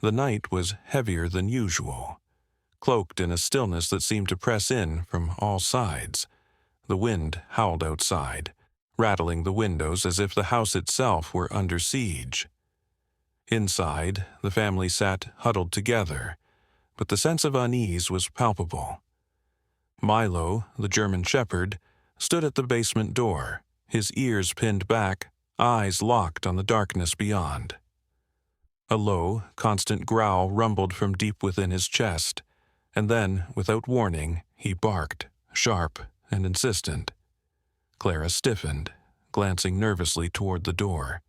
The night was heavier than usual, cloaked in a stillness that seemed to press in from all sides. The wind howled outside, rattling the windows as if the house itself were under siege. Inside, the family sat huddled together, but the sense of unease was palpable. Milo, the German shepherd, stood at the basement door, his ears pinned back, eyes locked on the darkness beyond. A low, constant growl rumbled from deep within his chest, and then, without warning, he barked, sharp and insistent. Clara stiffened, glancing nervously toward the door.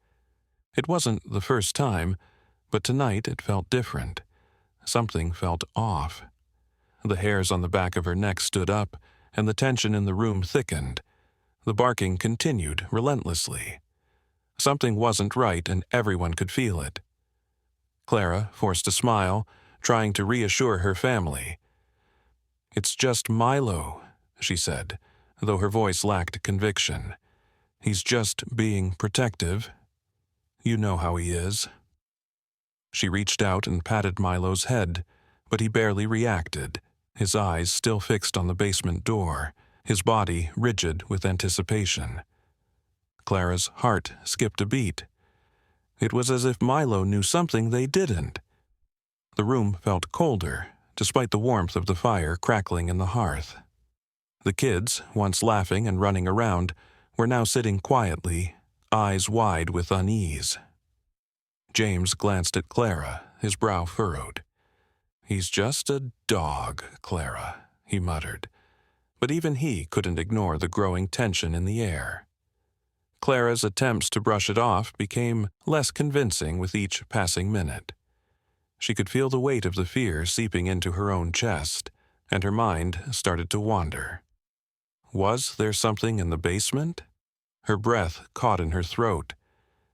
It wasn't the first time, but tonight it felt different. Something felt off. The hairs on the back of her neck stood up, and the tension in the room thickened. The barking continued relentlessly. Something wasn't right, and everyone could feel it. Clara forced a smile, trying to reassure her family. "It's just Milo," she said, though her voice lacked conviction. "He's just being protective. You know how he is." She reached out and patted Milo's head, but he barely reacted, his eyes still fixed on the basement door, his body rigid with anticipation. Clara's heart skipped a beat. It was as if Milo knew something they didn't. The room felt colder, despite the warmth of the fire crackling in the hearth. The kids, once laughing and running around, were now sitting quietly, eyes wide with unease. James glanced at Clara, his brow furrowed. "He's just a dog, Clara," he muttered. But even he couldn't ignore the growing tension in the air. Clara's attempts to brush it off became less convincing with each passing minute. She could feel the weight of the fear seeping into her own chest, and her mind started to wander. Was there something in the basement? Her breath caught in her throat,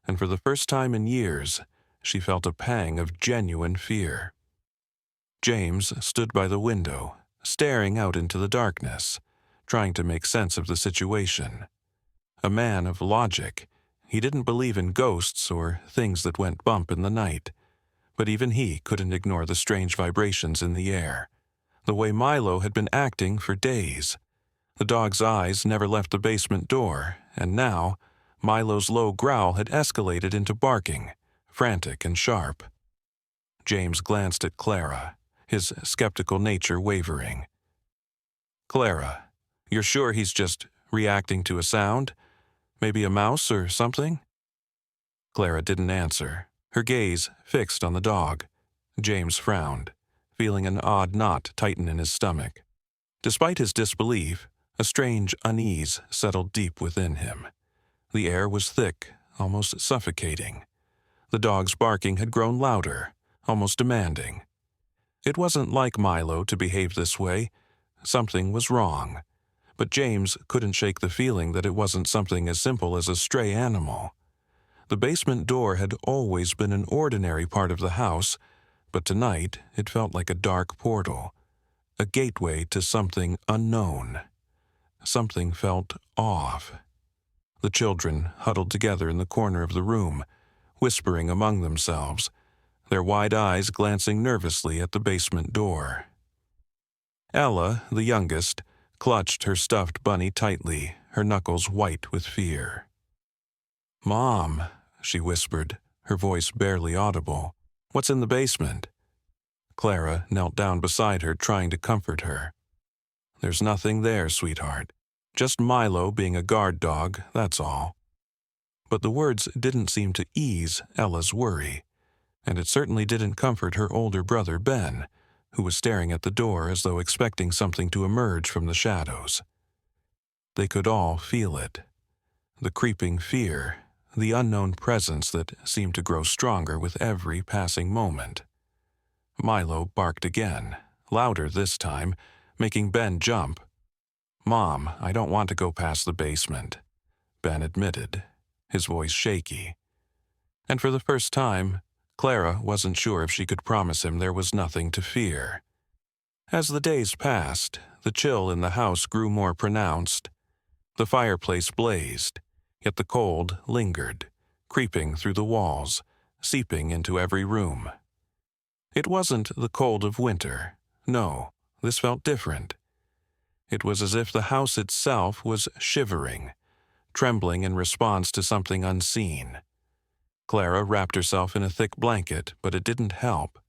and for the first time in years, she felt a pang of genuine fear. James stood by the window, staring out into the darkness, trying to make sense of the situation. A man of logic, he didn't believe in ghosts or things that went bump in the night, but even he couldn't ignore the strange vibrations in the air, the way Milo had been acting for days. The dog's eyes never left the basement door, and now, Milo's low growl had escalated into barking, frantic and sharp. James glanced at Clara, his skeptical nature wavering. "Clara, you're sure he's just reacting to a sound? Maybe a mouse or something?" Clara didn't answer, her gaze fixed on the dog. James frowned, feeling an odd knot tighten in his stomach. Despite his disbelief, a strange unease settled deep within him. The air was thick, almost suffocating. The dog's barking had grown louder, almost demanding. It wasn't like Milo to behave this way. Something was wrong. But James couldn't shake the feeling that it wasn't something as simple as a stray animal. The basement door had always been an ordinary part of the house, but tonight it felt like a dark portal, a gateway to something unknown. Something felt off. The children huddled together in the corner of the room, whispering among themselves, their wide eyes glancing nervously at the basement door. Ella, the youngest, clutched her stuffed bunny tightly, her knuckles white with fear. "Mom," she whispered, her voice barely audible, "what's in the basement?" Clara knelt down beside her, trying to comfort her. "There's nothing there, sweetheart. Just Milo being a guard dog, that's all." But the words didn't seem to ease Ella's worry, and it certainly didn't comfort her older brother Ben, who was staring at the door as though expecting something to emerge from the shadows. They could all feel it. The creeping fear, the unknown presence that seemed to grow stronger with every passing moment. Milo barked again, louder this time, making Ben jump. "Mom, I don't want to go past the basement," Ben admitted, his voice shaky. And for the first time, Clara wasn't sure if she could promise him there was nothing to fear. As the days passed, the chill in the house grew more pronounced. The fireplace blazed, yet the cold lingered, creeping through the walls, seeping into every room. It wasn't the cold of winter. No, this felt different. It was as if the house itself was shivering, trembling in response to something unseen. Clara wrapped herself in a thick blanket, but it didn't help.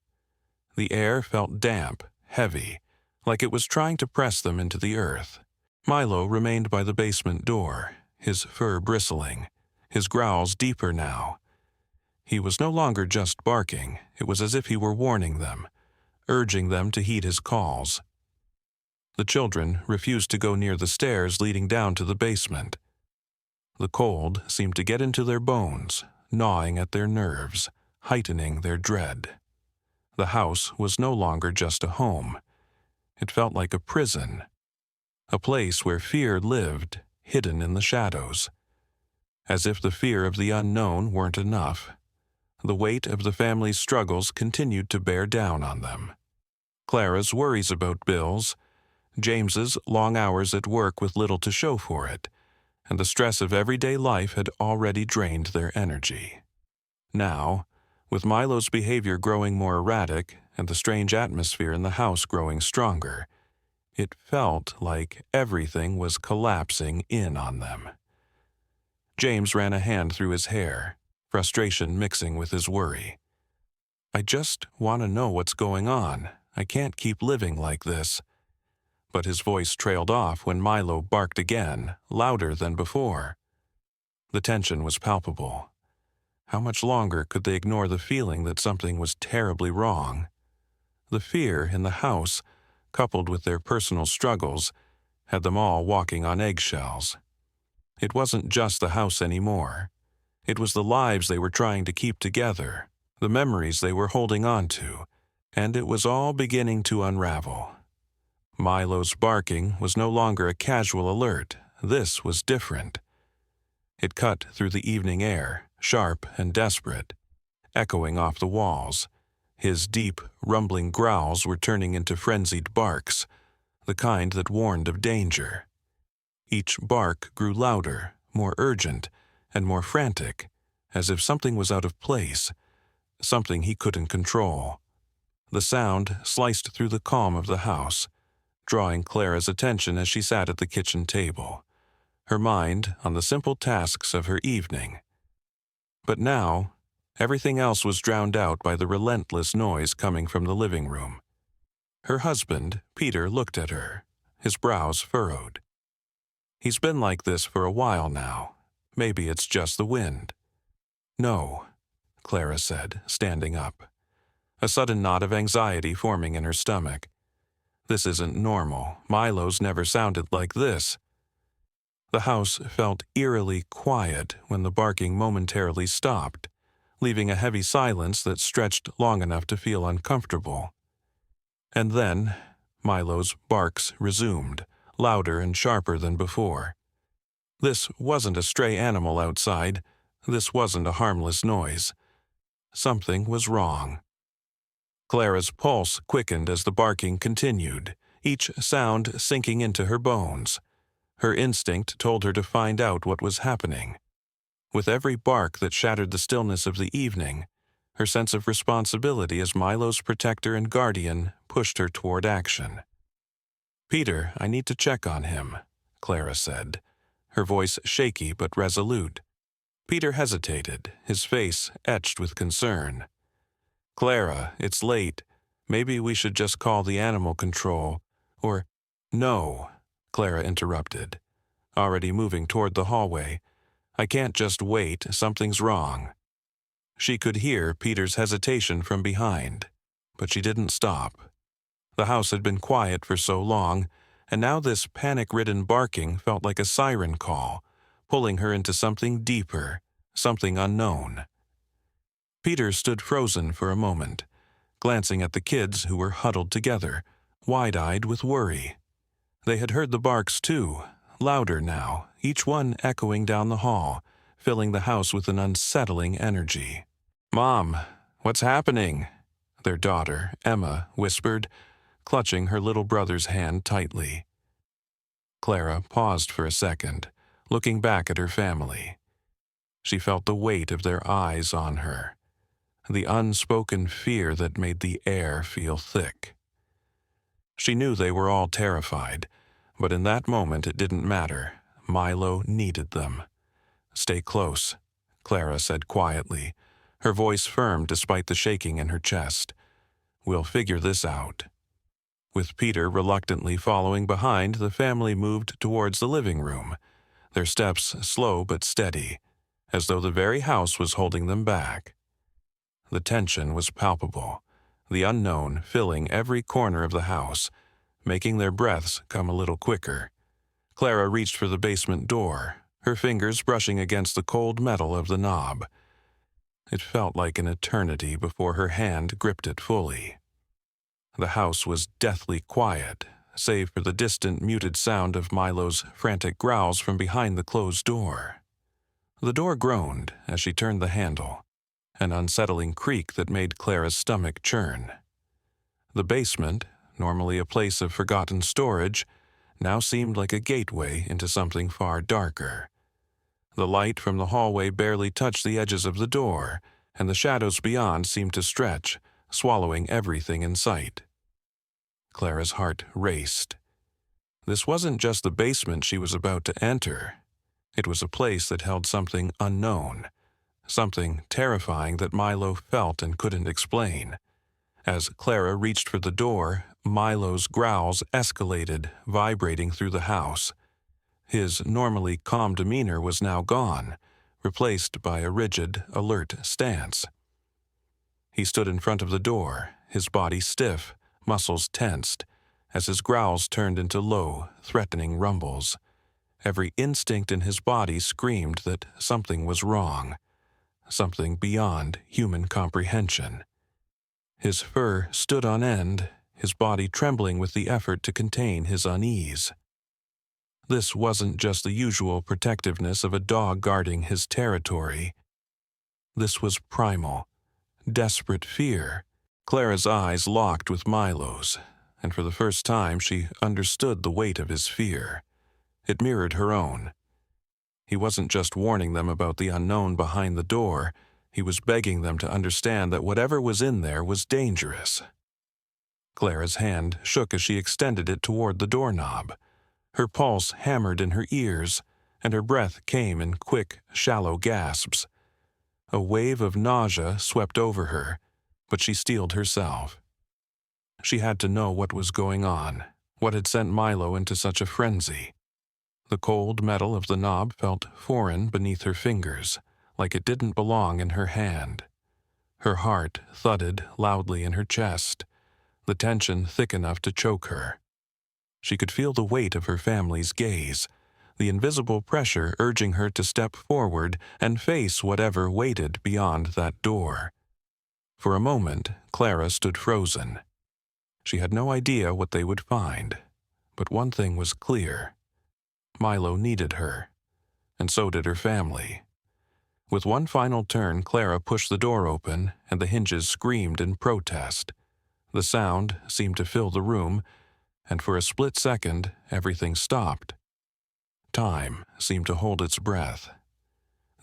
The air felt damp, heavy, like it was trying to press them into the earth. Milo remained by the basement door, his fur bristling, his growls deeper now. He was no longer just barking, it was as if he were warning them, urging them to heed his calls. The children refused to go near the stairs leading down to the basement. The cold seemed to get into their bones, gnawing at their nerves, heightening their dread. The house was no longer just a home. It felt like a prison, a place where fear lived, hidden in the shadows. As if the fear of the unknown weren't enough, the weight of the family's struggles continued to bear down on them. Clara's worries about bills, James's long hours at work with little to show for it, and the stress of everyday life had already drained their energy. Now, with Milo's behavior growing more erratic and the strange atmosphere in the house growing stronger, it felt like everything was collapsing in on them. James ran a hand through his hair, frustration mixing with his worry. "I just want to know what's going on. I can't keep living like this." But his voice trailed off when Milo barked again, louder than before. The tension was palpable. How much longer could they ignore the feeling that something was terribly wrong? The fear in the house, coupled with their personal struggles, had them all walking on eggshells. It wasn't just the house anymore. It was the lives they were trying to keep together, the memories they were holding on to, and it was all beginning to unravel. Milo's barking was no longer a casual alert. This was different. It cut through the evening air, sharp and desperate, echoing off the walls. His deep, rumbling growls were turning into frenzied barks, the kind that warned of danger. Each bark grew louder, more urgent, and more frantic, as if something was out of place, something he couldn't control. The sound sliced through the calm of the house, drawing Clara's attention as she sat at the kitchen table, her mind on the simple tasks of her evening. But now, everything else was drowned out by the relentless noise coming from the living room. Her husband, Peter, looked at her, his brows furrowed. "He's been like this for a while now. Maybe it's just the wind." "No," Clara said, standing up, a sudden knot of anxiety forming in her stomach. "This isn't normal. Milo's never sounded like this." The house felt eerily quiet when the barking momentarily stopped, leaving a heavy silence that stretched long enough to feel uncomfortable. And then, Milo's barks resumed, louder and sharper than before. This wasn't a stray animal outside. This wasn't a harmless noise. Something was wrong. Clara's pulse quickened as the barking continued, each sound sinking into her bones. Her instinct told her to find out what was happening. With every bark that shattered the stillness of the evening, her sense of responsibility as Milo's protector and guardian pushed her toward action. "Peter, I need to check on him," Clara said, her voice shaky but resolute. Peter hesitated, his face etched with concern. "Clara, it's late. Maybe we should just call the animal control, or—" "No," Clara interrupted, already moving toward the hallway. "I can't just wait. Something's wrong." She could hear Peter's hesitation from behind, but she didn't stop. The house had been quiet for so long, and now this panic-ridden barking felt like a siren call, pulling her into something deeper, something unknown. Peter stood frozen for a moment, glancing at the kids who were huddled together, wide-eyed with worry. They had heard the barks too, louder now, each one echoing down the hall, filling the house with an unsettling energy. "Mom, what's happening?" their daughter, Emma, whispered, clutching her little brother's hand tightly. Clara paused for a second, looking back at her family. She felt the weight of their eyes on her. the unspoken fear that made the air feel thick. She knew they were all terrified, but in that moment it didn't matter. Milo needed them. "Stay close," Clara said quietly, her voice firm despite the shaking in her chest. "We'll figure this out." With Peter reluctantly following behind, the family moved towards the living room, their steps slow but steady, as though the very house was holding them back. The tension was palpable, the unknown filling every corner of the house, making their breaths come a little quicker. Clara reached for the basement door, her fingers brushing against the cold metal of the knob. It felt like an eternity before her hand gripped it fully. The house was deathly quiet, save for the distant muted sound of Milo's frantic growls from behind the closed door. The door groaned as she turned the handle, an unsettling creak that made Clara's stomach churn. The basement, normally a place of forgotten storage, now seemed like a gateway into something far darker. The light from the hallway barely touched the edges of the door, and the shadows beyond seemed to stretch, swallowing everything in sight. Clara's heart raced. This wasn't just the basement she was about to enter. It was a place that held something unknown, something terrifying that Milo felt and couldn't explain. As Clara reached for the door, Milo's growls escalated, vibrating through the house. His normally calm demeanor was now gone, replaced by a rigid, alert stance. He stood in front of the door, his body stiff, muscles tensed, as his growls turned into low, threatening rumbles. Every instinct in his body screamed that something was wrong, something beyond human comprehension. His fur stood on end, his body trembling with the effort to contain his unease. This wasn't just the usual protectiveness of a dog guarding his territory. This was primal, desperate fear. Clara's eyes locked with Milo's, and for the first time she understood the weight of his fear. It mirrored her own. He wasn't just warning them about the unknown behind the door, he was begging them to understand that whatever was in there was dangerous. Clara's hand shook as she extended it toward the doorknob. Her pulse hammered in her ears, and her breath came in quick, shallow gasps. A wave of nausea swept over her, but she steeled herself. She had to know what was going on, what had sent Milo into such a frenzy. The cold metal of the knob felt foreign beneath her fingers, like it didn't belong in her hand. Her heart thudded loudly in her chest, the tension thick enough to choke her. She could feel the weight of her family's gaze, the invisible pressure urging her to step forward and face whatever waited beyond that door. For a moment, Clara stood frozen. She had no idea what they would find, but one thing was clear. Milo needed her, and so did her family. With one final turn, Clara pushed the door open, and the hinges screamed in protest. The sound seemed to fill the room, and for a split second, everything stopped. Time seemed to hold its breath.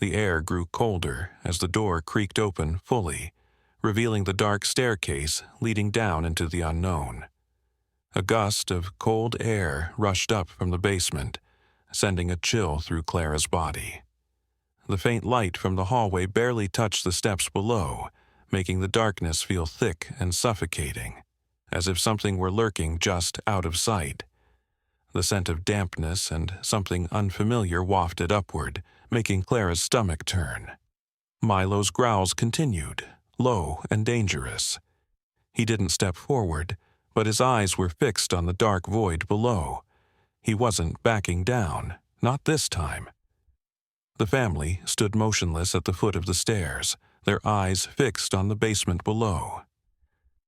The air grew colder as the door creaked open fully, revealing the dark staircase leading down into the unknown. A gust of cold air rushed up from the basement, sending a chill through Clara's body. The faint light from the hallway barely touched the steps below, making the darkness feel thick and suffocating, as if something were lurking just out of sight. The scent of dampness and something unfamiliar wafted upward, making Clara's stomach turn. Milo's growls continued, low and dangerous. He didn't step forward, but his eyes were fixed on the dark void below. He wasn't backing down, not this time. The family stood motionless at the foot of the stairs, their eyes fixed on the basement below.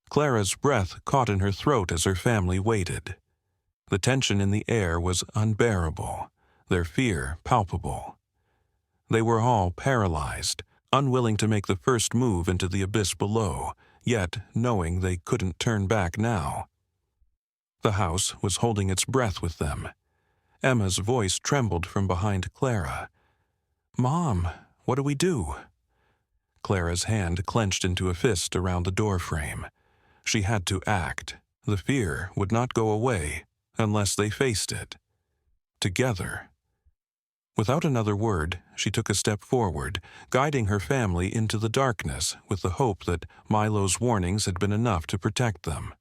Clara's breath caught in her throat as her family waited. The tension in the air was unbearable, their fear palpable. They were all paralyzed, unwilling to make the first move into the abyss below, yet knowing they couldn't turn back now. The house was holding its breath with them. Emma's voice trembled from behind Clara. "Mom, what do we do?" Clara's hand clenched into a fist around the doorframe. She had to act. The fear would not go away unless they faced it. Together. Without another word, she took a step forward, guiding her family into the darkness with the hope that Milo's warnings had been enough to protect them.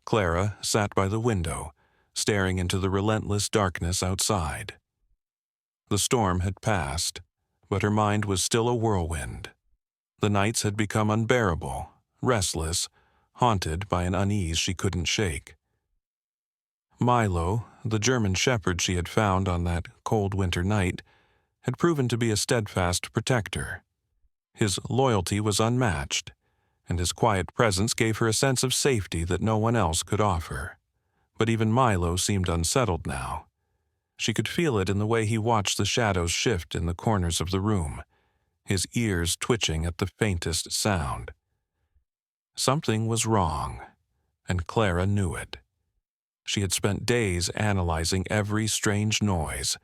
Clara sat by the window, staring into the relentless darkness outside. The storm had passed, but her mind was still a whirlwind. The nights had become unbearable, restless, haunted by an unease she couldn't shake. Milo, the German shepherd she had found on that cold winter night, had proven to be a steadfast protector. His loyalty was unmatched, and his quiet presence gave her a sense of safety that no one else could offer. But even Milo seemed unsettled now. She could feel it in the way he watched the shadows shift in the corners of the room, his ears twitching at the faintest sound. Something was wrong, and Clara knew it. She had spent days analyzing every strange noise,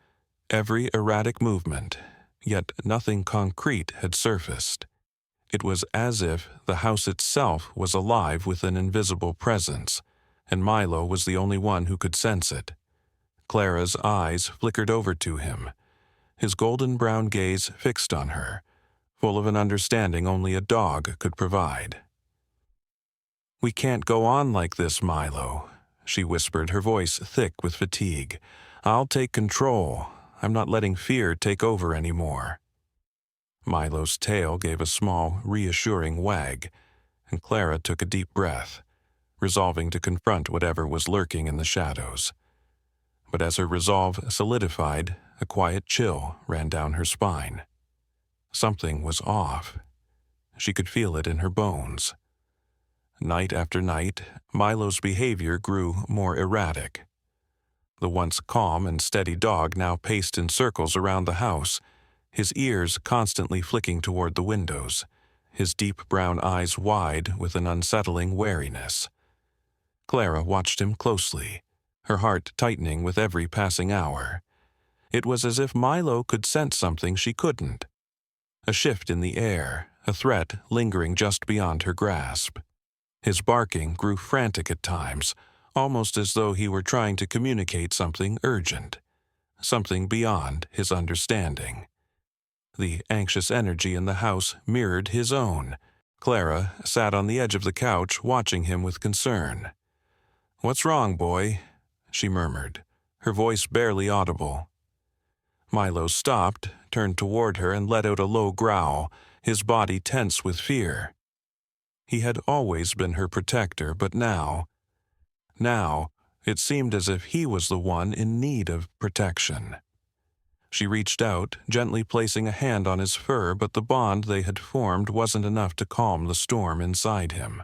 every erratic movement, yet nothing concrete had surfaced. It was as if the house itself was alive with an invisible presence, and Milo was the only one who could sense it. Clara's eyes flickered over to him, his golden-brown gaze fixed on her, full of an understanding only a dog could provide. "We can't go on like this, Milo," she whispered, her voice thick with fatigue. "I'll take control. I'm not letting fear take over anymore." Milo's tail gave a small, reassuring wag, and Clara took a deep breath, resolving to confront whatever was lurking in the shadows. But as her resolve solidified, a quiet chill ran down her spine. Something was off. She could feel it in her bones. Night after night, Milo's behavior grew more erratic. The once calm and steady dog now paced in circles around the house, his ears constantly flicking toward the windows, his deep brown eyes wide with an unsettling wariness. Clara watched him closely, her heart tightening with every passing hour. It was as if Milo could sense something she couldn't. A shift in the air, a threat lingering just beyond her grasp. His barking grew frantic at times, almost as though he were trying to communicate something urgent, something beyond his understanding. The anxious energy in the house mirrored his own. Clara sat on the edge of the couch watching him with concern. "What's wrong, boy?" she murmured, her voice barely audible. Milo stopped, turned toward her, and let out a low growl, his body tense with fear. He had always been her protector, but now, it seemed as if he was the one in need of protection. She reached out, gently placing a hand on his fur, but the bond they had formed wasn't enough to calm the storm inside him.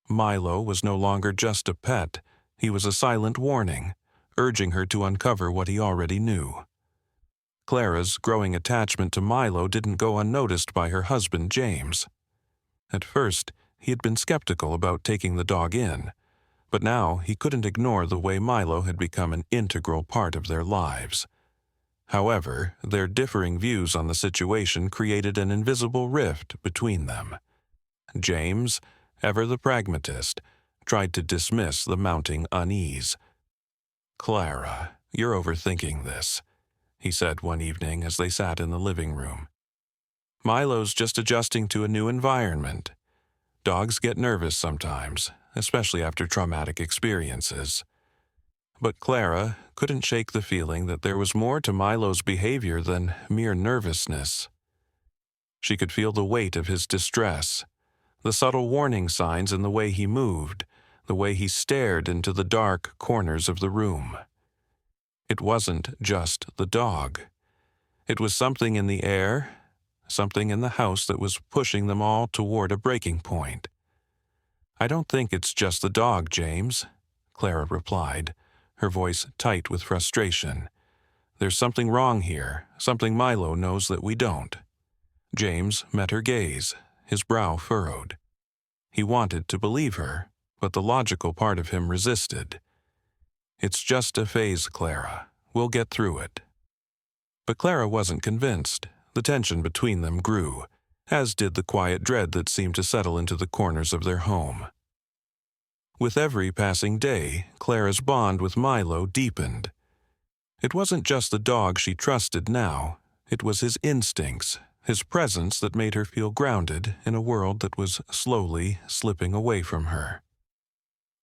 Milo was no longer just a pet, he was a silent warning, urging her to uncover what he already knew. Clara's growing attachment to Milo didn't go unnoticed by her husband, James. At first, he had been skeptical about taking the dog in, but now he couldn't ignore the way Milo had become an integral part of their lives. However, their differing views on the situation created an invisible rift between them. James, ever the pragmatist, tried to dismiss the mounting unease. "Clara, you're overthinking this," he said one evening as they sat in the living room. "Milo's just adjusting to a new environment. Dogs get nervous sometimes, especially after traumatic experiences." But Clara couldn't shake the feeling that there was more to Milo's behavior than mere nervousness. She could feel the weight of his distress, the subtle warning signs in the way he moved, the way he stared into the dark corners of the room. It wasn't just the dog. It was something in the air, something in the house that was pushing them all toward a breaking point. "I don't think it's just the dog, James," Clara replied, her voice tight with frustration. "There's something wrong here, something Milo knows that we don't." James met her gaze, his brow furrowed. He wanted to believe her, but the logical part of him resisted. "It's just a phase, Clara. We'll get through it." But Clara wasn't convinced. The tension between them grew. as did the quiet dread that seemed to settle into the corners of their home. With every passing day, Clara's bond with Milo deepened. It wasn't just the dog she trusted now, it was his instincts, his presence that made her feel grounded in a world that was slowly slipping away from her.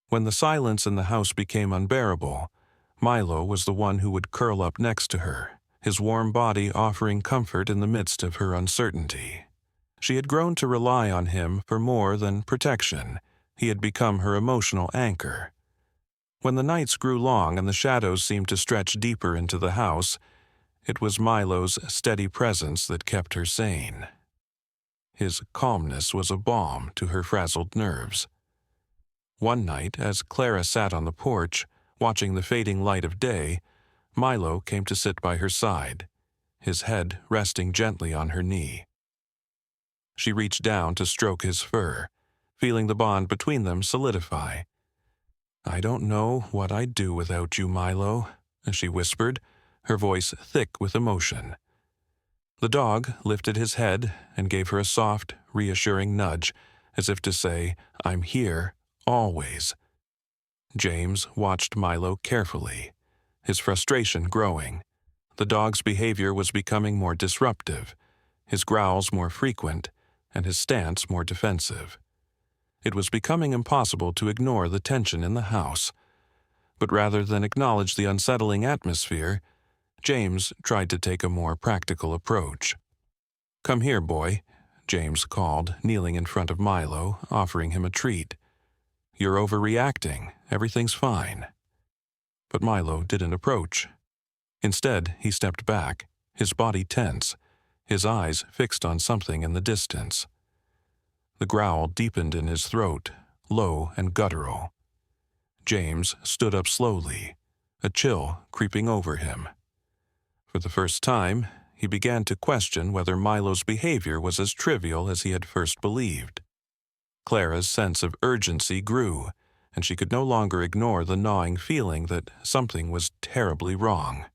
When the silence in the house became unbearable, Milo was the one who would curl up next to her, his warm body offering comfort in the midst of her uncertainty. She had grown to rely on him for more than protection. He had become her emotional anchor. When the nights grew long and the shadows seemed to stretch deeper into the house, it was Milo's steady presence that kept her sane. His calmness was a balm to her frazzled nerves. One night, as Clara sat on the porch, watching the fading light of day, Milo came to sit by her side, his head resting gently on her knee. She reached down to stroke his fur, feeling the bond between them solidify. "I don't know what I'd do without you, Milo," she whispered, her voice thick with emotion. The dog lifted his head and gave her a soft, reassuring nudge, as if to say, "I'm here, always." James watched Milo carefully, his frustration growing. The dog's behavior was becoming more disruptive, his growls more frequent, and his stance more defensive. It was becoming impossible to ignore the tension in the house. But rather than acknowledge the unsettling atmosphere, James tried to take a more practical approach. "Come here, boy," James called, kneeling in front of Milo, offering him a treat. "You're overreacting. Everything's fine." But Milo didn't approach. Instead, he stepped back, his body tense, his eyes fixed on something in the distance. The growl deepened in his throat, low and guttural. James stood up slowly, a chill creeping over him. For the first time, he began to question whether Milo's behavior was as trivial as he had first believed. Clara's sense of urgency grew, and she could no longer ignore the gnawing feeling that something was terribly wrong.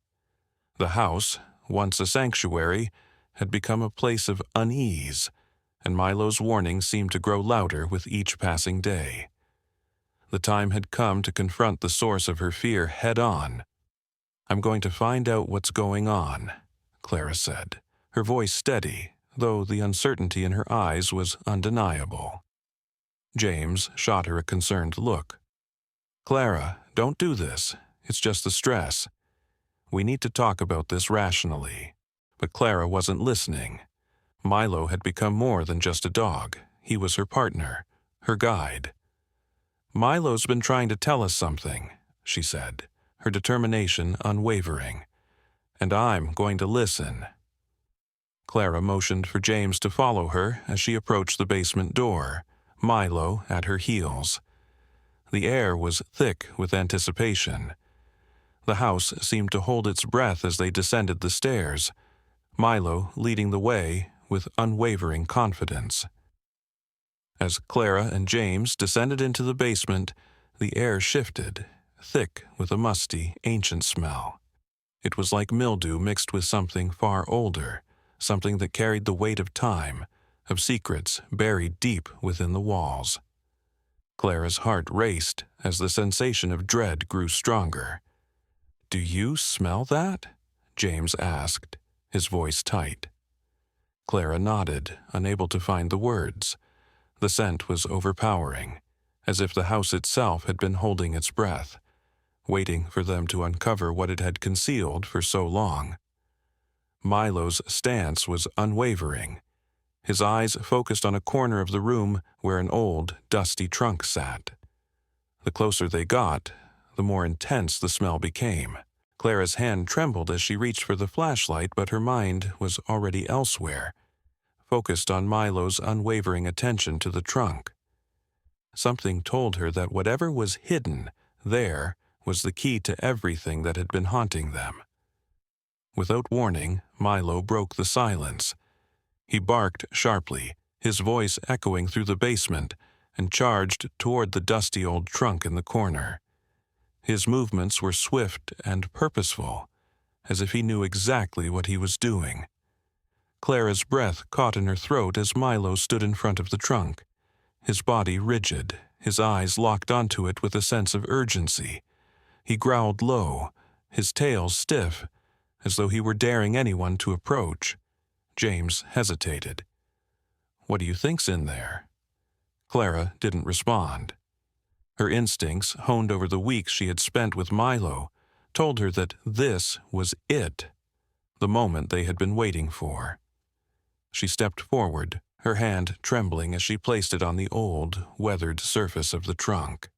The house, once a sanctuary, had become a place of unease, and Milo's warnings seemed to grow louder with each passing day. The time had come to confront the source of her fear head-on. "I'm going to find out what's going on," Clara said, her voice steady, though the uncertainty in her eyes was undeniable. James shot her a concerned look. "Clara, don't do this. It's just the stress. We need to talk about this rationally." But Clara wasn't listening. Milo had become more than just a dog. He was her partner, her guide. "Milo's been trying to tell us something," she said, her determination unwavering. "And I'm going to listen." Clara motioned for James to follow her as she approached the basement door, Milo at her heels. The air was thick with anticipation. The house seemed to hold its breath as they descended the stairs, Milo leading the way with unwavering confidence. As Clara and James descended into the basement, the air shifted, thick with a musty, ancient smell. It was like mildew mixed with something far older, something that carried the weight of time, of secrets buried deep within the walls. Clara's heart raced as the sensation of dread grew stronger. "Do you smell that?" James asked, his voice tight. Clara nodded, unable to find the words. The scent was overpowering, as if the house itself had been holding its breath, waiting for them to uncover what it had concealed for so long. Milo's stance was unwavering, his eyes focused on a corner of the room where an old, dusty trunk sat. The closer they got, the more intense the smell became. Clara's hand trembled as she reached for the flashlight, but her mind was already elsewhere, focused on Milo's unwavering attention to the trunk. Something told her that whatever was hidden there was the key to everything that had been haunting them. Without warning, Milo broke the silence. He barked sharply, his voice echoing through the basement, and charged toward the dusty old trunk in the corner. His movements were swift and purposeful, as if he knew exactly what he was doing. Clara's breath caught in her throat as Milo stood in front of the trunk, his body rigid, his eyes locked onto it with a sense of urgency. He growled low, his tail stiff, as though he were daring anyone to approach. James hesitated. "What do you think's in there?" Clara didn't respond. Her instincts, honed over the weeks she had spent with Milo, told her that this was it, the moment they had been waiting for. She stepped forward, her hand trembling as she placed it on the old, weathered surface of the trunk.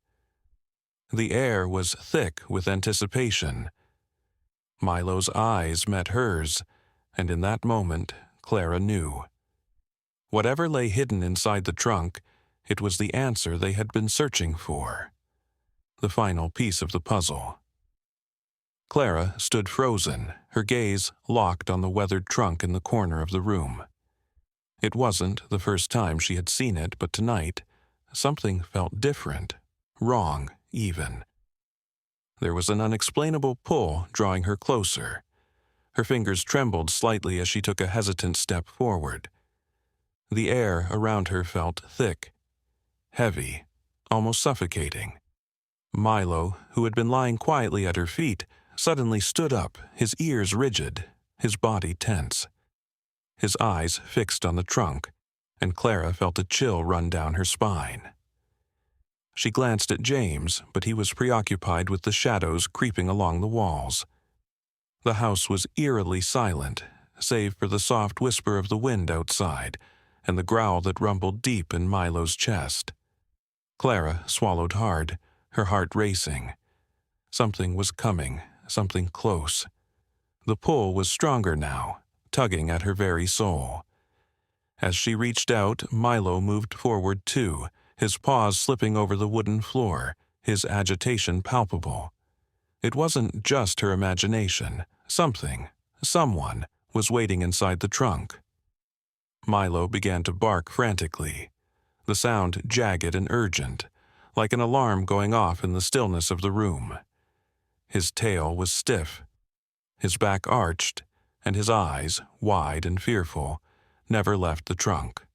The air was thick with anticipation. Milo's eyes met hers, and in that moment, Clara knew. Whatever lay hidden inside the trunk, it was the answer they had been searching for. The final piece of the puzzle. Clara stood frozen, her gaze locked on the weathered trunk in the corner of the room. It wasn't the first time she had seen it, but tonight, something felt different, wrong even. There was an unexplainable pull drawing her closer. Her fingers trembled slightly as she took a hesitant step forward. The air around her felt thick, heavy, almost suffocating. Milo, who had been lying quietly at her feet, suddenly stood up, his ears rigid, his body tense. His eyes fixed on the trunk, and Clara felt a chill run down her spine. She glanced at James, but he was preoccupied with the shadows creeping along the walls. The house was eerily silent, save for the soft whisper of the wind outside and the growl that rumbled deep in Milo's chest. Clara swallowed hard, her heart racing. Something was coming, something close. The pull was stronger now, tugging at her very soul. As she reached out, Milo moved forward too, his paws slipping over the wooden floor, his agitation palpable. It wasn't just her imagination. Someone, was waiting inside the trunk. Milo began to bark frantically, the sound jagged and urgent, like an alarm going off in the stillness of the room. His tail was stiff, his back arched, and his eyes, wide and fearful, never left the trunk.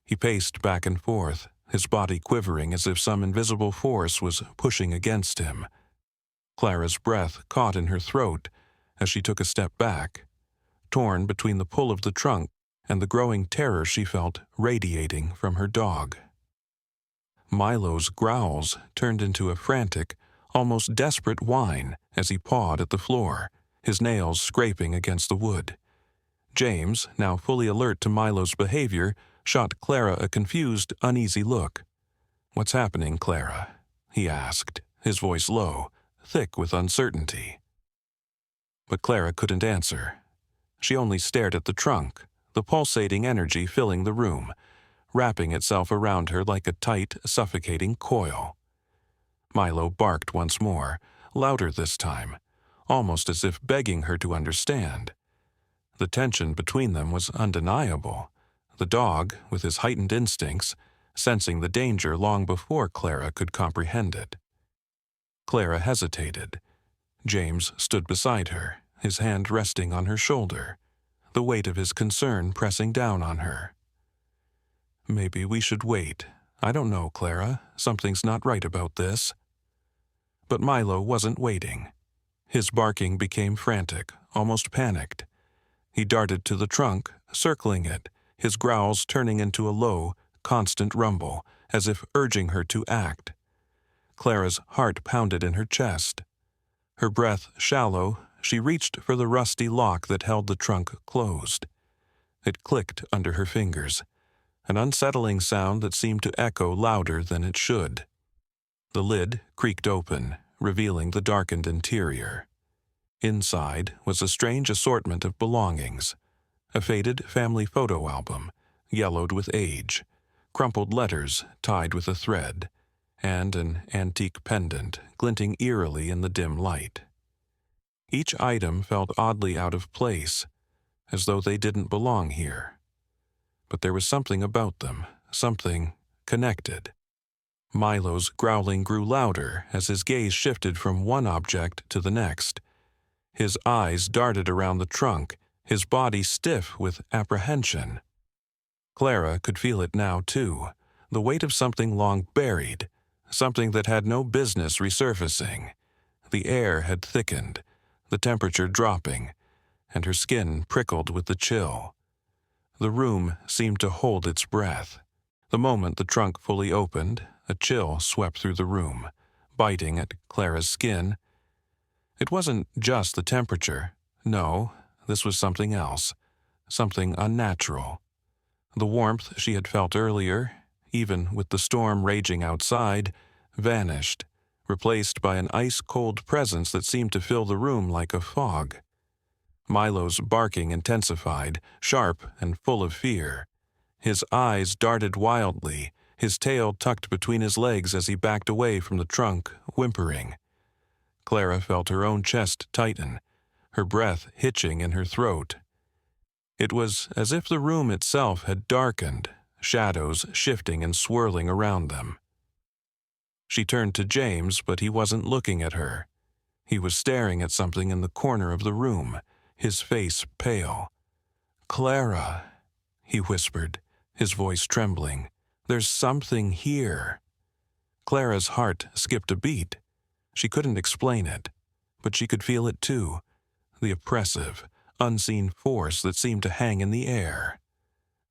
He paced back and forth, his body quivering as if some invisible force was pushing against him. Clara's breath caught in her throat as she took a step back, torn between the pull of the trunk and the growing terror she felt radiating from her dog. Milo's growls turned into a frantic, almost desperate whine as he pawed at the floor, his nails scraping against the wood. James, now fully alert to Milo's behavior, shot Clara a confused, uneasy look. "What's happening, Clara?" he asked, his voice low, thick with uncertainty. But Clara couldn't answer. She only stared at the trunk, the pulsating energy filling the room, wrapping itself around her like a tight, suffocating coil. Milo barked once more, louder this time, almost as if begging her to understand. The tension between them was undeniable, the dog, with his heightened instincts, sensing the danger long before Clara could comprehend it. Clara hesitated. James stood beside her, his hand resting on her shoulder, the weight of his concern pressing down on her. "Maybe we should wait. I don't know, Clara. Something's not right about this." But Milo wasn't waiting. His barking became frantic, almost panicked. He darted to the trunk, circling it, his growls turning into a low, constant rumble, as if urging her to act. Clara's heart pounded in her chest. Her breath shallow, she reached for the rusty lock that held the trunk closed. It clicked under her fingers, an unsettling sound that seemed to echo louder than it should. The lid creaked open, revealing the darkened interior. Inside was a strange assortment of belongings: a faded family photo album, yellowed with age, crumpled letters tied with a thread, and an antique pendant glinting eerily in the dim light. Each item felt oddly out of place, as though they didn't belong here. But there was something about them, something connected. Milo's growling grew louder as his gaze shifted from one object to the next. His eyes darted around the trunk, his body stiff with apprehension. Clara could feel it now, too, the weight of something long buried, something that had no business resurfacing. The air had thickened, the temperature dropping, and her skin prickled with the chill. The room seemed to hold its breath. The moment the trunk fully opened, a chill swept through the room, biting at Clara's skin. It wasn't just the temperature. No, this was something else, something unnatural. The warmth she had felt earlier, even with the storm raging outside, vanished, replaced by an ice-cold presence that seemed to fill the room like a fog. Milo's barking intensified, sharp and full of fear. His eyes darted wildly, his tail tucked between his legs as he backed away from the trunk, whimpering. Clara felt her own chest tighten, her breath hitching in her throat. It was as if the room itself had darkened, shadows shifting and swirling around them. She turned to James, but he wasn't looking at her. He was staring at something in the corner of the room, his face pale. "Clara," he whispered, his voice trembling. "There's something here." Clara's heart skipped a beat. She couldn't explain it, but she could feel it too, the oppressive, unseen force that seemed to hang in the air.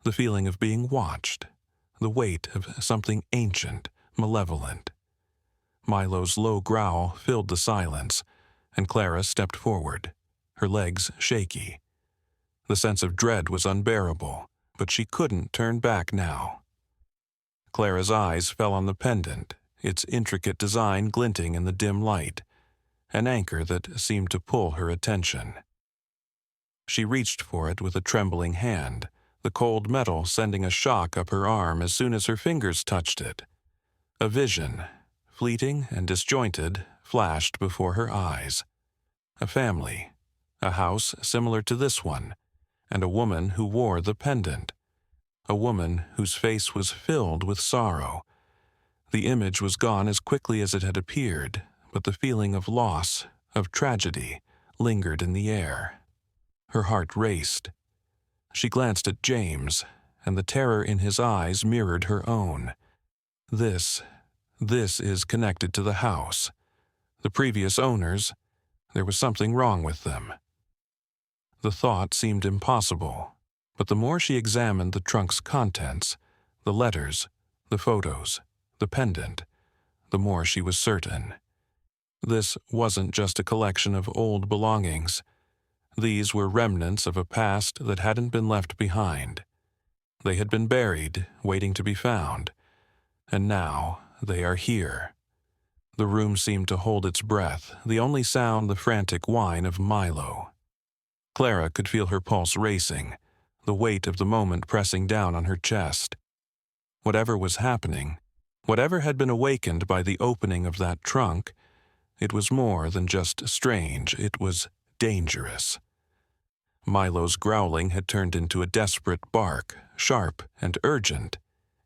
The feeling of being watched, the weight of something ancient, malevolent. Milo's low growl filled the silence, and Clara stepped forward, her legs shaky. The sense of dread was unbearable, but she couldn't turn back now. Clara's eyes fell on the pendant, its intricate design glinting in the dim light, an anchor that seemed to pull her attention. She reached for it with a trembling hand, the cold metal sending a shock up her arm as soon as her fingers touched it. A vision, fleeting and disjointed, flashed before her eyes. A family, a house similar to this one, and a woman who wore the pendant. A woman whose face was filled with sorrow. The image was gone as quickly as it had appeared, but the feeling of loss, of tragedy, lingered in the air. Her heart raced. She glanced at James, and the terror in his eyes mirrored her own. This is connected to the house. The previous owners, there was something wrong with them. The thought seemed impossible, but the more she examined the trunk's contents, the letters, the photos, the pendant, the more she was certain. This wasn't just a collection of old belongings. These were remnants of a past that hadn't been left behind. They had been buried, waiting to be found, and now they are here. The room seemed to hold its breath, the only sound the frantic whine of Milo. Clara could feel her pulse racing, the weight of the moment pressing down on her chest. Whatever was happening, whatever had been awakened by the opening of that trunk, it was more than just strange, it was dangerous. Milo's growling had turned into a desperate bark, sharp and urgent.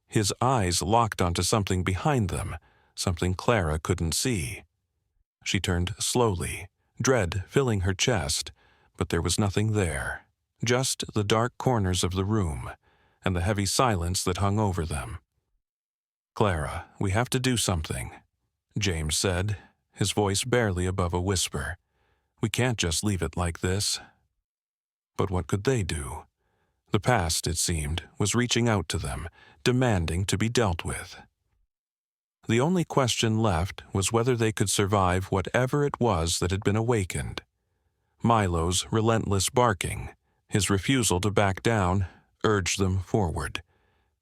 His eyes locked onto something behind them, something Clara couldn't see. She turned slowly, dread filling her chest, but there was nothing there, just the dark corners of the room and the heavy silence that hung over them. "Clara, we have to do something," James said, his voice barely above a whisper. "We can't just leave it like this." But what could they do? The past, it seemed, was reaching out to them, demanding to be dealt with. The only question left was whether they could survive whatever it was that had been awakened. Milo's relentless barking, his refusal to back down, urged them forward.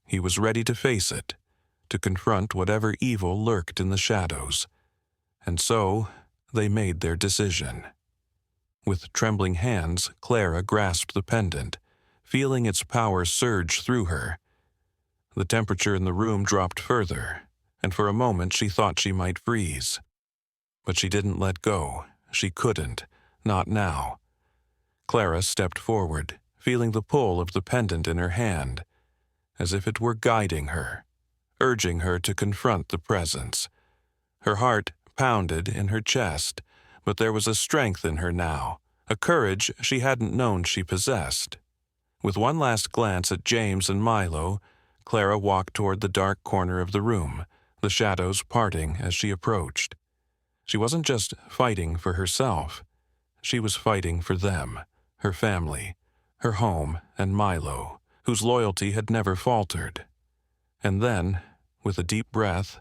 He was ready to face it, to confront whatever evil lurked in the shadows. And so they made their decision. With trembling hands, Clara grasped the pendant, feeling its power surge through her. The temperature in the room dropped further, and for a moment she thought she might freeze. But she didn't let go. She couldn't. Not now. Clara stepped forward, feeling the pull of the pendant in her hand, as if it were guiding her, urging her to confront the presence. Her heart pounded in her chest, but there was a strength in her now, a courage she hadn't known she possessed. With one last glance at James and Milo, Clara walked toward the dark corner of the room, the shadows parting as she approached. She wasn't just fighting for herself. She was fighting for them, her family, her home, and Milo, whose loyalty had never faltered. And then, with a deep breath,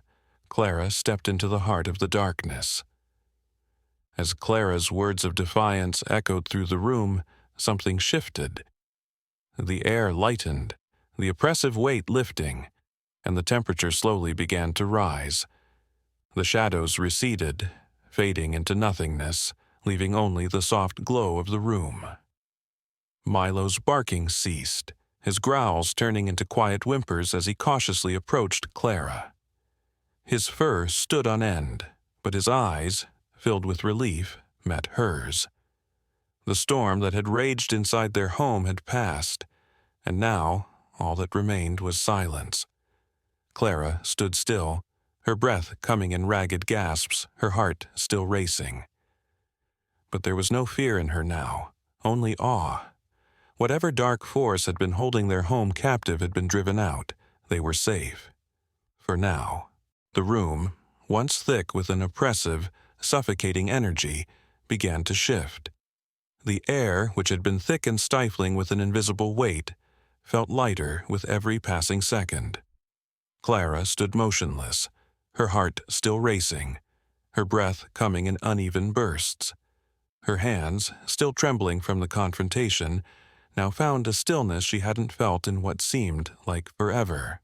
Clara stepped into the heart of the darkness. As Clara's words of defiance echoed through the room, something shifted. The air lightened, the oppressive weight lifting, and the temperature slowly began to rise. The shadows receded, fading into nothingness, leaving only the soft glow of the room. Milo's barking ceased, his growls turning into quiet whimpers as he cautiously approached Clara. His fur stood on end, but his eyes, filled with relief, met hers. The storm that had raged inside their home had passed, and now all that remained was silence. Clara stood still, her breath coming in ragged gasps, her heart still racing. But there was no fear in her now, only awe. Whatever dark force had been holding their home captive had been driven out. They were safe. For now, the room, once thick with an oppressive, suffocating energy, began to shift. The air, which had been thick and stifling with an invisible weight, felt lighter with every passing second. Clara stood motionless, her heart still racing, her breath coming in uneven bursts. Her hands, still trembling from the confrontation, now found a stillness she hadn't felt in what seemed like forever.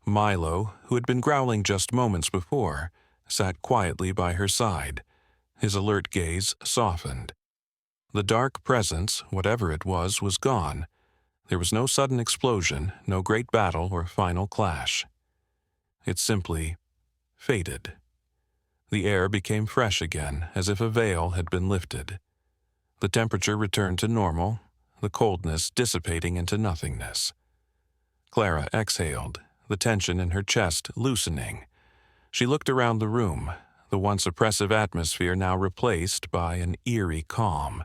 Milo, who had been growling just moments before, sat quietly by her side, his alert gaze softened. The dark presence, whatever it was gone. There was no sudden explosion, no great battle or final clash. It simply faded. The air became fresh again, as if a veil had been lifted. The temperature returned to normal, the coldness dissipating into nothingness. Clara exhaled, the tension in her chest loosening. She looked around the room, the once oppressive atmosphere now replaced by an eerie calm.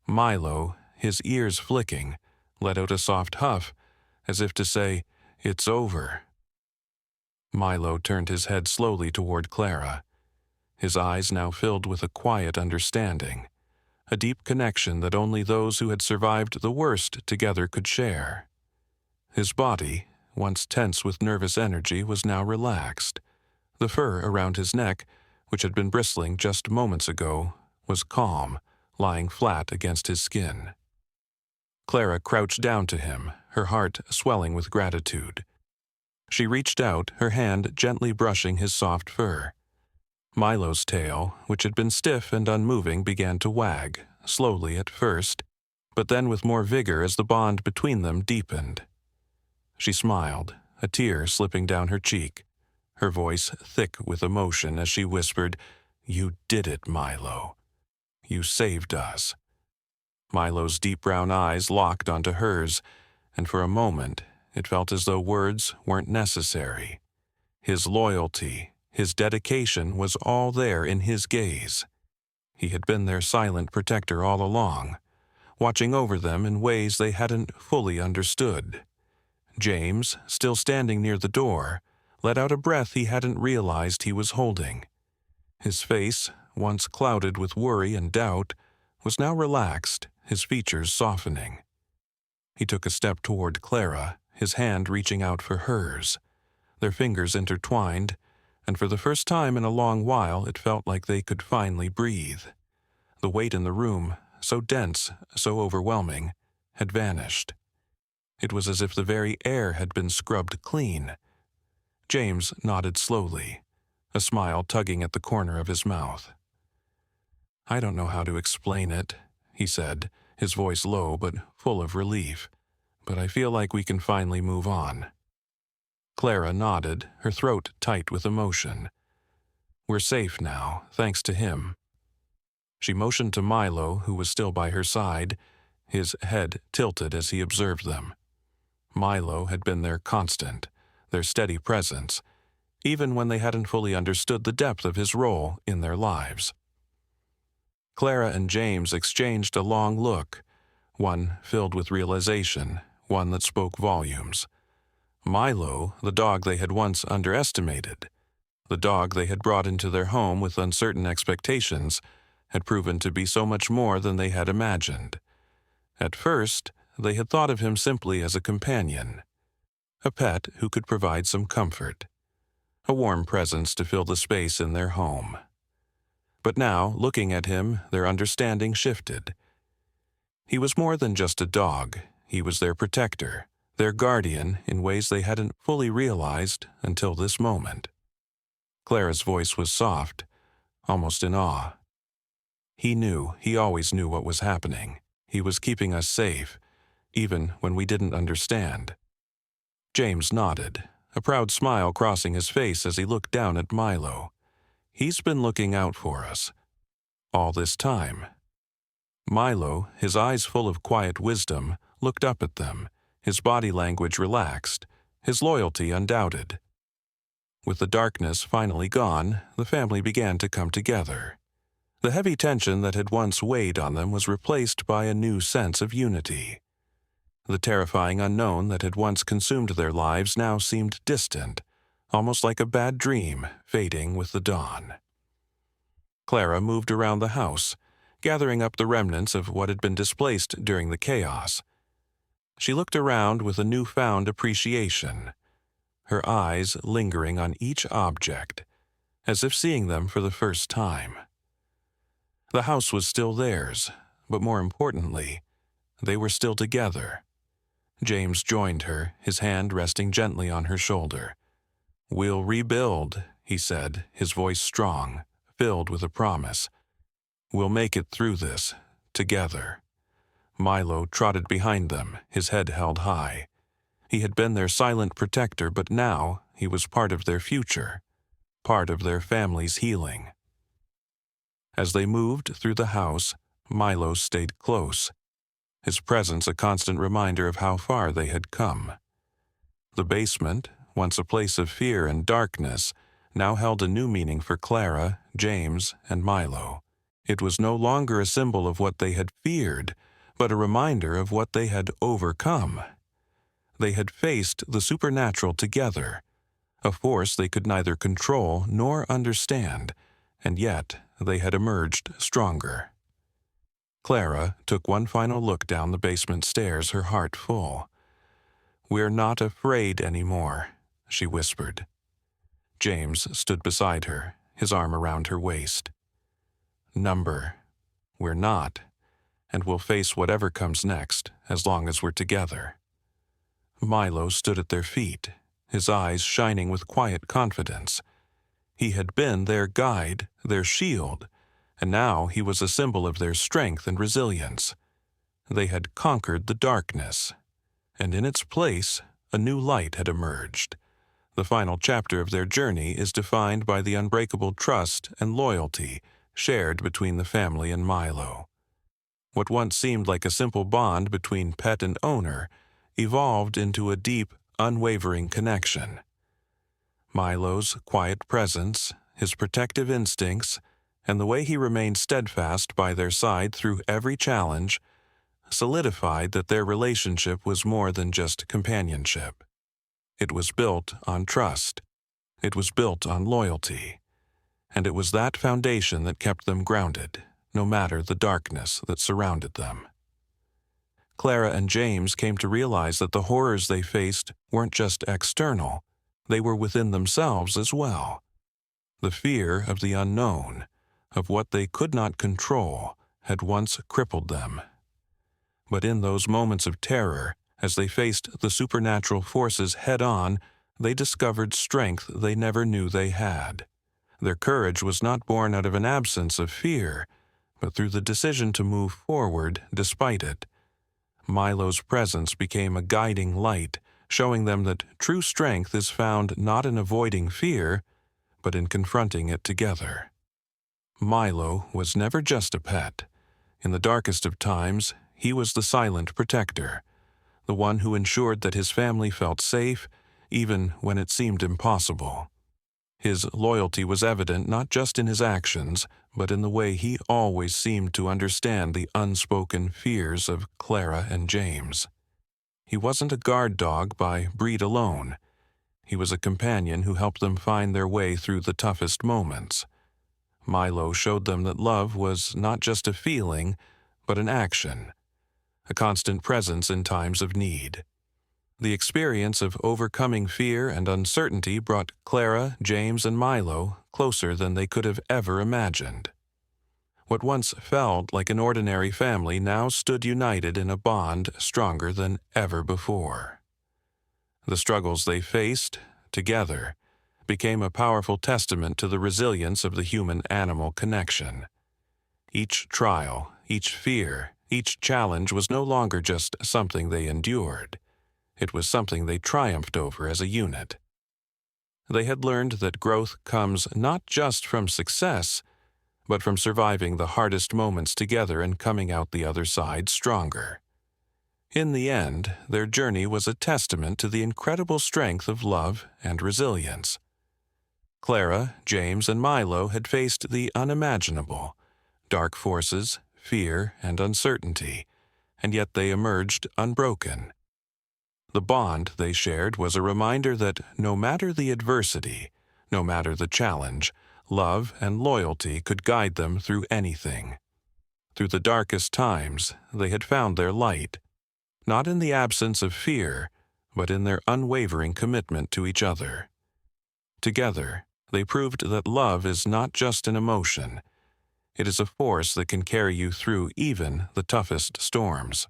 Milo, his ears flicking, let out a soft huff, as if to say, "It's over." Milo turned his head slowly toward Clara, his eyes now filled with a quiet understanding, a deep connection that only those who had survived the worst together could share. His body, once tense with nervous energy, was now relaxed. The fur around his neck, which had been bristling just moments ago, was calm, lying flat against his skin. Clara crouched down to him, her heart swelling with gratitude. She reached out, her hand gently brushing his soft fur. Milo's tail, which had been stiff and unmoving, began to wag, slowly at first, but then with more vigor as the bond between them deepened. She smiled, a tear slipping down her cheek, her voice thick with emotion as she whispered, "You did it, Milo. You saved us." Milo's deep brown eyes locked onto hers, and for a moment it felt as though words weren't necessary. His loyalty, his dedication was all there in his gaze. He had been their silent protector all along, watching over them in ways they hadn't fully understood. James, still standing near the door, let out a breath he hadn't realized he was holding. His face, once clouded with worry and doubt, was now relaxed, his features softening. He took a step toward Clara, his hand reaching out for hers. Their fingers intertwined, and for the first time in a long while it felt like they could finally breathe. The weight in the room, so dense, so overwhelming, had vanished. It was as if the very air had been scrubbed clean. James nodded slowly, a smile tugging at the corner of his mouth. "I don't know how to explain it," he said, his voice low but full of relief, "but I feel like we can finally move on." Clara nodded, her throat tight with emotion. "We're safe now, thanks to him." She motioned to Milo, who was still by her side, his head tilted as he observed them. Milo had been their constant, their steady presence, even when they hadn't fully understood the depth of his role in their lives. Clara and James exchanged a long look, one filled with realization, one that spoke volumes. Milo, the dog they had once underestimated, the dog they had brought into their home with uncertain expectations, had proven to be so much more than they had imagined. At first, they had thought of him simply as a companion, a pet who could provide some comfort, a warm presence to fill the space in their home. But now, looking at him, their understanding shifted. He was more than just a dog. He was their protector, their guardian in ways they hadn't fully realized until this moment. Clara's voice was soft, almost in awe. He always knew what was happening. He was keeping us safe, even when we didn't understand. James nodded, a proud smile crossing his face as he looked down at Milo. He's been looking out for us all this time. Milo, his eyes full of quiet wisdom, looked up at them, his body language relaxed, his loyalty undoubted. With the darkness finally gone, the family began to come together. The heavy tension that had once weighed on them was replaced by a new sense of unity. The terrifying unknown that had once consumed their lives now seemed distant, almost like a bad dream fading with the dawn. Clara moved around the house, gathering up the remnants of what had been displaced during the chaos. She looked around with a newfound appreciation, her eyes lingering on each object, as if seeing them for the first time. The house was still theirs, but more importantly, they were still together. James joined her, his hand resting gently on her shoulder. "We'll rebuild," he said, his voice strong, filled with a promise. "We'll make it through this, together." Milo trotted behind them, his head held high. He had been their silent protector, but now he was part of their future, part of their family's healing. As they moved through the house, Milo stayed close, his presence a constant reminder of how far they had come. The basement, once a place of fear and darkness, now held a new meaning for Clara, James, and Milo. It was no longer a symbol of what they had feared, but a reminder of what they had overcome. They had faced the supernatural together, a force they could neither control nor understand, and yet they had emerged stronger. Clara took one final look down the basement stairs, her heart full. "We're not afraid anymore," she whispered. James stood beside her, his arm around her waist. We're not, and we'll face whatever comes next as long as we're together." Milo stood at their feet, his eyes shining with quiet confidence. He had been their guide, their shield, and now he was a symbol of their strength and resilience. They had conquered the darkness, and in its place, a new light had emerged. The final chapter of their journey is defined by the unbreakable trust and loyalty shared between the family and Milo. What once seemed like a simple bond between pet and owner evolved into a deep, unwavering connection. Milo's quiet presence, his protective instincts, and the way he remained steadfast by their side through every challenge solidified that their relationship was more than just companionship. It was built on trust. It was built on loyalty. And it was that foundation that kept them grounded, no matter the darkness that surrounded them. Clara and James came to realize that the horrors they faced weren't just external, they were within themselves as well. The fear of the unknown, of what they could not control, had once crippled them. But in those moments of terror, as they faced the supernatural forces head-on, they discovered strength they never knew they had. Their courage was not born out of an absence of fear, but through the decision to move forward despite it. Milo's presence became a guiding light, showing them that true strength is found not in avoiding fear, but in confronting it together. Milo was never just a pet. In the darkest of times, he was the silent protector, the one who ensured that his family felt safe, even when it seemed impossible. His loyalty was evident not just in his actions, but in the way he always seemed to understand the unspoken fears of Clara and James. He wasn't a guard dog by breed alone. He was a companion who helped them find their way through the toughest moments. Milo showed them that love was not just a feeling, but an action, a constant presence in times of need. The experience of overcoming fear and uncertainty brought Clara, James, and Milo closer than they could have ever imagined. What once felt like an ordinary family now stood united in a bond stronger than ever before. The struggles they faced, together, became a powerful testament to the resilience of the human-animal connection. Each trial, each fear, each challenge was no longer just something they endured. It was something they triumphed over as a unit. They had learned that growth comes not just from success, but from surviving the hardest moments together and coming out the other side stronger. In the end, their journey was a testament to the incredible strength of love and resilience. Clara, James, and Milo had faced the unimaginable, dark forces, fear, and uncertainty, and yet they emerged unbroken. The bond they shared was a reminder that no matter the adversity, no matter the challenge, love and loyalty could guide them through anything. Through the darkest times, they had found their light, not in the absence of fear, but in their unwavering commitment to each other. Together, they proved that love is not just an emotion. It is a force that can carry you through even the toughest storms.